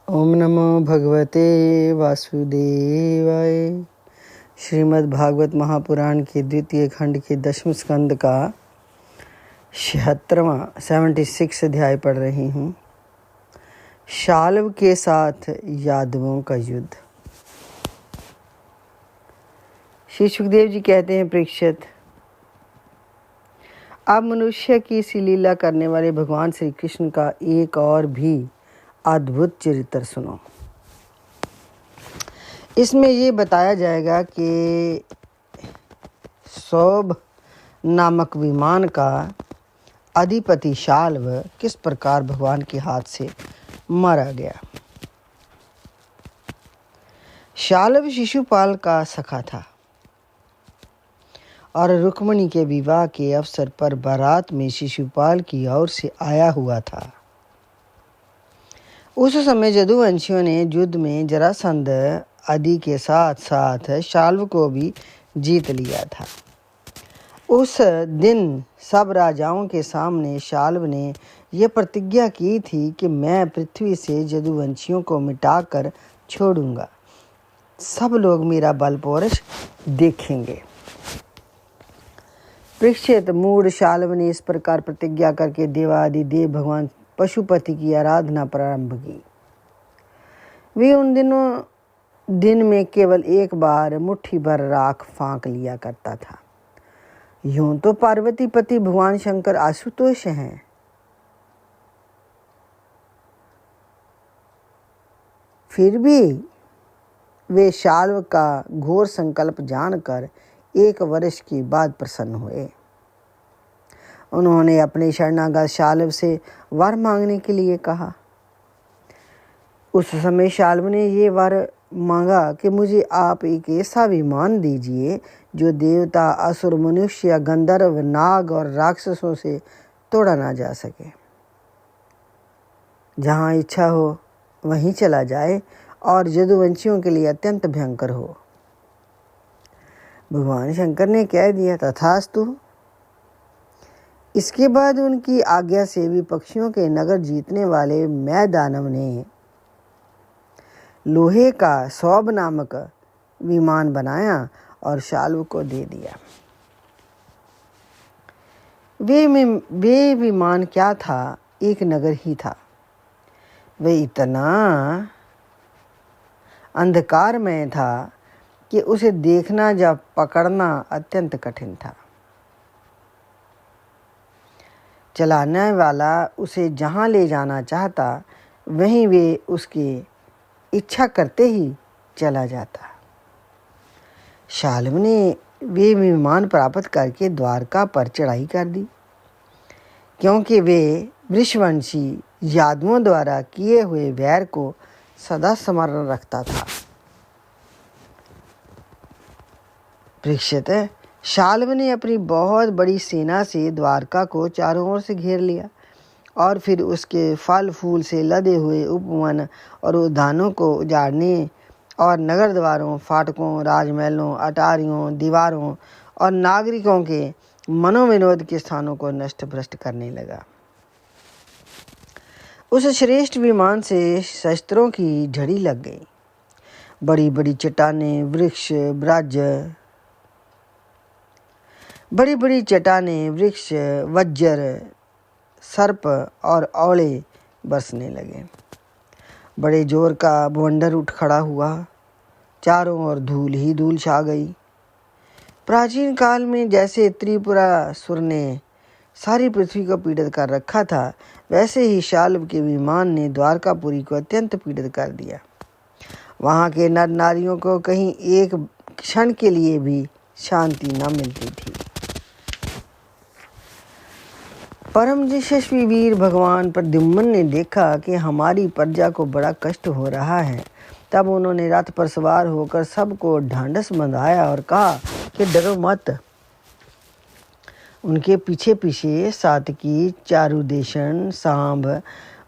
ओम नमो भगवते वासुदेवाय। श्रीमद् भागवत महापुराण के द्वितीय खंड के 10वें स्कंद का 76वां अध्याय पढ़ रही हूँ। शाल्व के साथ यादवों का युद्ध। श्री सुखदेव जी कहते हैं, परीक्षित, अब मनुष्य की सी लीला करने वाले भगवान श्री कृष्ण का एक और भी अद्भुत चरित्र सुनो। इसमें ये बताया जाएगा कि सौभ नामक विमान का अधिपति शाल्व किस प्रकार भगवान के हाथ से मारा गया। शाल्व शिशुपाल का सखा था और रुक्मिणी के विवाह के अवसर पर बारात में शिशुपाल की ओर से आया हुआ था। उस समय यदुवंशियों ने युद्ध में जरासंध आदि के साथ साथ शाल्व को भी जीत लिया था। उस दिन सब राजाओं के सामने शाल्व ने यह प्रतिज्ञा की थी कि मैं पृथ्वी से यदुवंशियों को मिटाकर छोड़ूंगा। सब लोग मेरा बल पौरुष देखेंगे। परीक्षित, मूढ़ शाल्व ने इस प्रकार प्रतिज्ञा करके देवादिदेव भगवान पशुपति की आराधना प्रारंभ की। वे उन दिन में केवल एक बार मुट्ठी भर राख फांक लिया करता था। यूं तो पार्वती पति भगवान शंकर आशुतोष हैं, फिर भी वे शाल्व का घोर संकल्प जानकर 1 वर्ष के बाद प्रसन्न हुए। उन्होंने अपने शरणागत शाल्व से वर मांगने के लिए कहा। उस समय शाल्व ने ये वर मांगा कि मुझे आप एक ऐसा विमान दीजिए जो देवता, असुर, मनुष्य, गंधर्व, नाग और राक्षसों से तोड़ा ना जा सके। जहाँ इच्छा हो वहीं चला जाए और यदुवंशियों के लिए अत्यंत भयंकर हो। भगवान शंकर ने कह दिया, तथास्तु। इसके बाद उनकी आज्ञा से विपक्षियों के नगर जीतने वाले मैं दानव ने लोहे का सौभ नामक विमान बनाया और शाल्व को दे दिया। वे विमान क्या था, एक नगर ही था। वह इतना अंधकारमय था कि उसे देखना या पकड़ना अत्यंत कठिन था। चलाने वाला उसे जहाँ ले जाना चाहता वहीं वे उसकी इच्छा करते ही चला जाता। शाल्व ने वे विमान प्राप्त करके द्वारका पर चढ़ाई कर दी, क्योंकि वे वृषवंशी यादवों द्वारा किए हुए वैर को सदा स्मरण रखता था। परीक्षित, शाल्व ने अपनी बहुत बड़ी सेना से द्वारका को चारों ओर से घेर लिया और फिर उसके फल फूल से लदे हुए उपवन और उद्यानों को उजाड़ने और नगर द्वारों, फाटकों, राजमहलों, अटारियों, दीवारों और नागरिकों के मनोविनोद के स्थानों को नष्ट भ्रष्ट करने लगा। उस श्रेष्ठ विमान से शस्त्रों की झड़ी लग गई। बड़ी बड़ी चट्टानें, वृक्ष, वज्र, सर्प और औले बरसने लगे। बड़े जोर का बवंडर उठ खड़ा हुआ। चारों ओर धूल ही धूल छा गई। प्राचीन काल में जैसे त्रिपुरासुर ने सारी पृथ्वी को पीड़ित कर रखा था, वैसे ही शाल्व के विमान ने द्वारकापुरी को अत्यंत पीड़ित कर दिया। वहाँ के नर नारियों को कहीं एक क्षण के लिए भी शांति न मिलती थी। परम यशस्वी वीर भगवान प्रद्युम्न ने देखा कि हमारी प्रजा को बड़ा कष्ट हो रहा है। तब उन्होंने रथ पर सवार होकर सबको ढांढस बंधाया और कहा कि डरो मत। उनके पीछे पीछे सातकी, चारुदेशन, सांब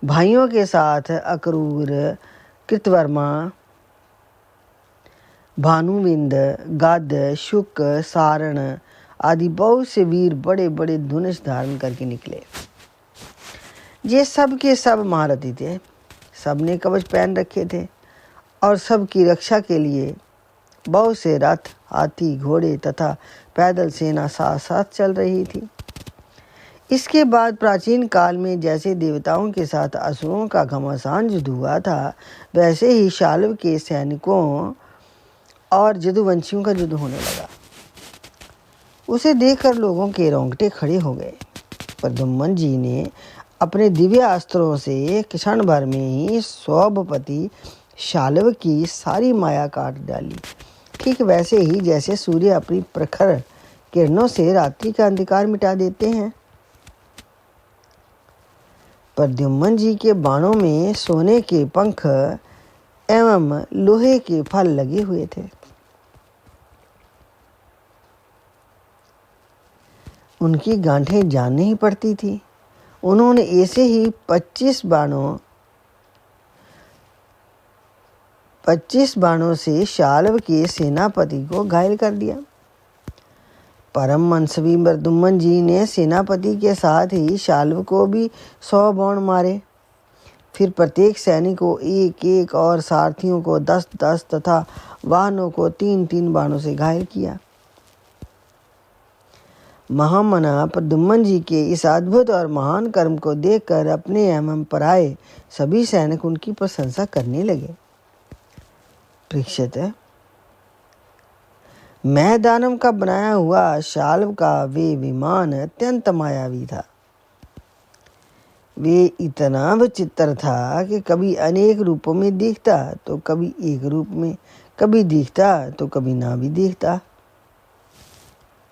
भाइयों के साथ अक्रूर, कृतवर्मा, भानुविंद, गद, शुक, सारण आदि बहुत से वीर बड़े बड़े धनुष धारण करके निकले। ये सब के सब महारथी थे। सबने कवच पहन रखे थे और सबकी रक्षा के लिए बहुत से रथ, हाथी, घोड़े तथा पैदल सेना साथ साथ चल रही थी। इसके बाद प्राचीन काल में जैसे देवताओं के साथ असुरों का घमासान युद्ध हुआ था, वैसे ही शाल्व के सैनिकों और यदुवंशियों का युद्ध होने लगा। उसे देखकर लोगों के रोंगटे खड़े हो गए। प्रद्युम्न जी ने अपने दिव्य अस्त्रों से क्षण भर में ही सौभपति शाल्व की सारी माया काट डाली, ठीक वैसे ही जैसे सूर्य अपनी प्रखर किरणों से रात्रि का अंधकार मिटा देते हैं। प्रद्युम्न जी के बाणों में सोने के पंख एवं लोहे के फल लगे हुए थे। उनकी गांठें जान नहीं पड़ती थी। उन्होंने ऐसे ही 25 बाणों से शाल्व के सेनापति को घायल कर दिया। परम मनस्वी प्रद्युम्न जी ने सेनापति के साथ ही शाल्व को भी 100 बाण मारे। फिर प्रत्येक सैनिक को 1-1 और सारथियों को 10-10 तथा वाहनों को 3-3 बाणों से घायल किया। महामना प्रद्युम्न जी के इस अद्भुत और महान कर्म को देखकर अपने एवं पराये सभी सैनिक उनकी प्रशंसा करने लगे। परीक्षित, मैं दानव का बनाया हुआ शाल्व का वे विमान अत्यंत मायावी था। वे इतना विचित्र था कि कभी अनेक रूपों में दिखता तो कभी एक रूप में, कभी दिखता तो कभी ना भी दिखता।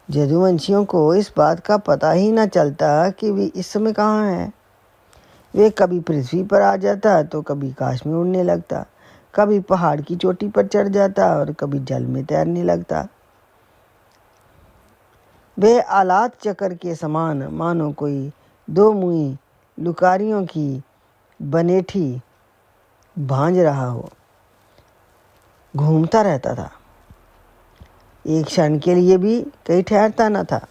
यदुवंशियों को इस बात का पता ही न चलता कि वे इस समय कहाँ हैं। वे कभी पृथ्वी पर आ जाता तो कभी आकाश में उड़ने लगता, कभी पहाड़ की चोटी पर चढ़ जाता और कभी जल में तैरने लगता। वे आलात चक्र के समान मानो कोई 2 मुई लुकारियों की बनेठी भांज रहा हो, घूमता रहता था। एक क्षण के लिए भी कहीं ठहरता न था।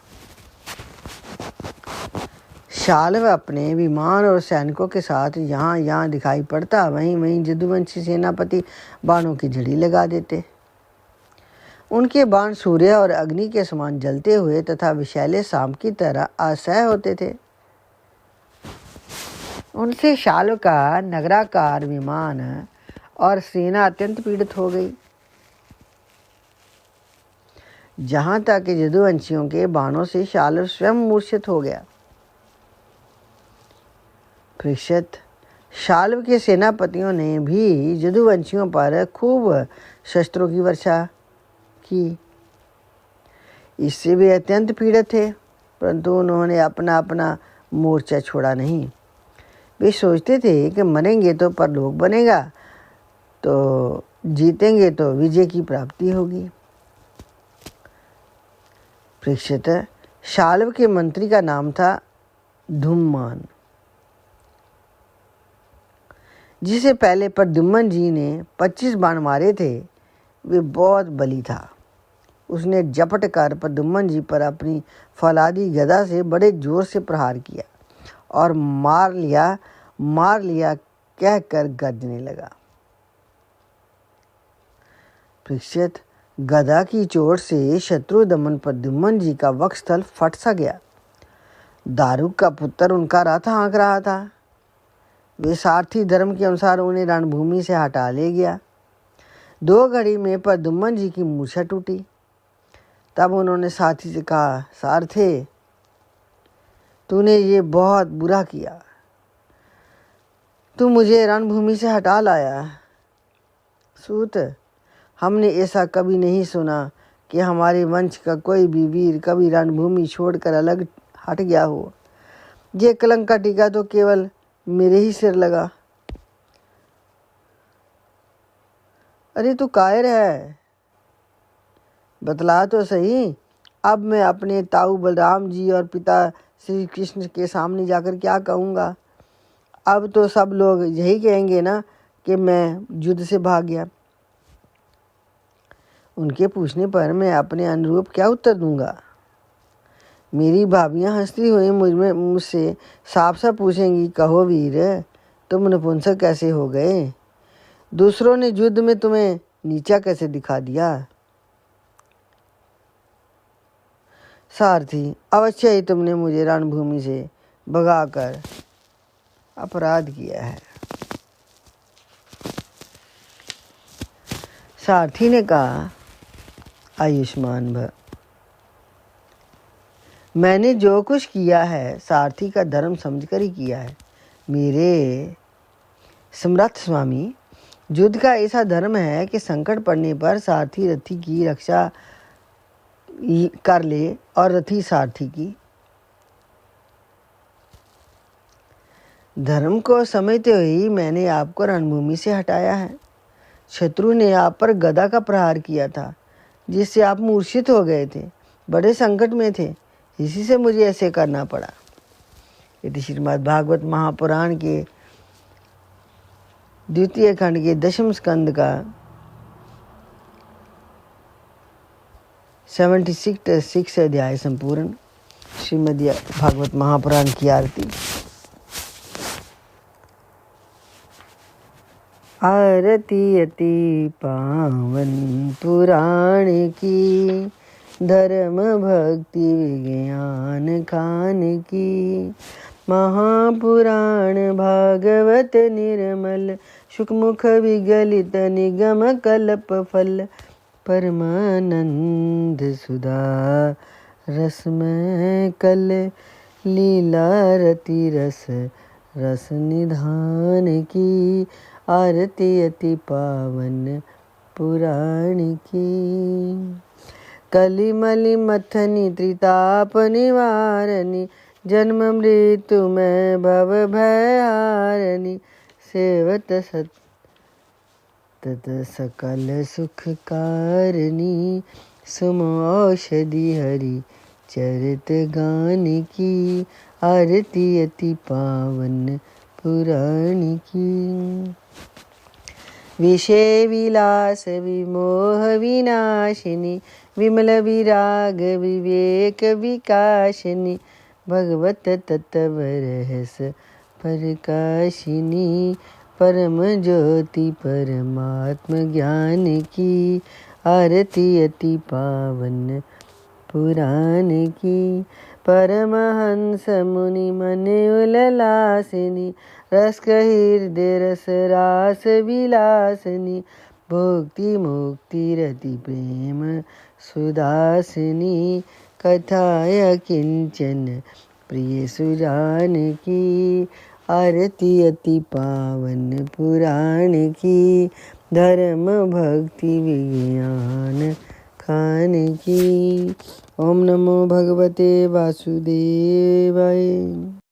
शाल्व अपने विमान और सैनिकों के साथ यहाँ दिखाई पड़ता, वहीं यदुवंशी सेनापति बाणों की झड़ी लगा देते। उनके बाण सूर्य और अग्नि के समान जलते हुए तथा विषैले सांप की तरह असह्य होते थे। उनसे शाल्व का नगराकार विमान और सेना अत्यंत पीड़ित हो गई। जहां तक यदुवंशियों के बाणों से शाल्व स्वयं मूर्छित हो गया। परीक्षित, शाल्व के सेनापतियों ने भी यदुवंशियों पर खूब शस्त्रों की वर्षा की। इससे वे अत्यंत पीड़ित थे, परंतु उन्होंने अपना मोर्चा छोड़ा नहीं। वे सोचते थे कि मरेंगे तो परलोक बनेगा, तो जीतेंगे तो विजय की प्राप्ति होगी। परीक्षित, शाल्व के मंत्री का नाम था धूम्रमान, जिसे पहले प्रद्युम्न जी ने 25 बाण मारे थे। वे बहुत बली था। उसने झपट कर प्रद्युम्न जी पर अपनी फौलादी गदा से बड़े जोर से प्रहार किया और मार लिया कहकर गर्जने लगा। परीक्षित, गदा की चोट से शत्रु दमन प्रद्युम्न जी का वक्षस्थल फट सा गया। दारुक का पुत्र उनका रथ हाँक रहा था। वे सारथी धर्म के अनुसार उन्हें रणभूमि से हटा ले गया। 2 घड़ी में प्रद्युम्न जी की मूर्छा टूटी। तब उन्होंने साथी से कहा, सारथे, तूने ये बहुत बुरा किया। तू मुझे रणभूमि से हटा लाया। सूत, हमने ऐसा कभी नहीं सुना कि हमारे वंश का कोई भी वीर कभी रणभूमि छोड़कर अलग हट गया हो। ये कलंक का टीका तो केवल मेरे ही सिर लगा। अरे तू कायर है, बतला तो सही। अब मैं अपने ताऊ बलराम जी और पिता श्री कृष्ण के सामने जाकर क्या कहूँगा। अब तो सब लोग यही कहेंगे ना कि मैं युद्ध से भाग गया। उनके पूछने पर मैं अपने अनुरूप क्या उत्तर दूंगा। मेरी भाभियाँ हंसती हुई मुझसे साफ साफ पूछेंगी, कहो वीर, तुम नपुंसक कैसे हो गए? दूसरों ने युद्ध में तुम्हें नीचा कैसे दिखा दिया? सारथी, अवश्य ही तुमने मुझे रणभूमि से भगाकर अपराध किया है। सारथी ने कहा, आयुष्मान भव। मैंने जो कुछ किया है सारथी का धर्म समझकर ही किया है। मेरे समर्थ स्वामी, युद्ध का ऐसा धर्म है कि संकट पड़ने पर सारथी रथी की रक्षा कर ले और रथी सारथी की। धर्म को समझते हुए मैंने आपको रणभूमि से हटाया है। शत्रु ने आप पर गदा का प्रहार किया था, जिससे आप मूर्छित हो गए थे, बड़े संकट में थे, इसी से मुझे ऐसे करना पड़ा। यदि श्रीमद् भागवत महापुराण के द्वितीय खंड के 10वें स्कंद का 76 अध्याय संपूर्ण। श्रीमद् भागवत महापुराण की आरती। आरती अति पावन पुराण की, धर्म भक्ति विज्ञान खान की। महापुराण भागवत निर्मल, शुकमुख विगलित निगम कल्प फल। परमानंद सुधा रसमय कल, लीला रति रस रस निधान की। आरती अति पावन पुराण की। कलिमलि मथनी त्रिताप निवारणी, जन्म मृत्यु में भव भय हारणी। सेवत सतत सकल सुख कारणी, सुम औषधि हरि चरित गान की। आरती अति पावन पुराण की। विषय विलास विमोह विनाशिनी, विमल विराग विवेक विकासिनी। भगवत तत्व रहस प्रकाशिनी, परम ज्योति परमात्म ज्ञान की। आरती अति पावन पुराण की। परमहंस मुनि मन उल्लासिनी, रस हृदय रस रास विलासिनी। भोक्ति मुक्ति रति प्रेम सुदासिनी, कथाय किंचन प्रिय सुजान की। आरती अति पावन पुराण की, धर्म भक्ति विज्ञान खान की। ओम नमो भगवते वासुदेवाय।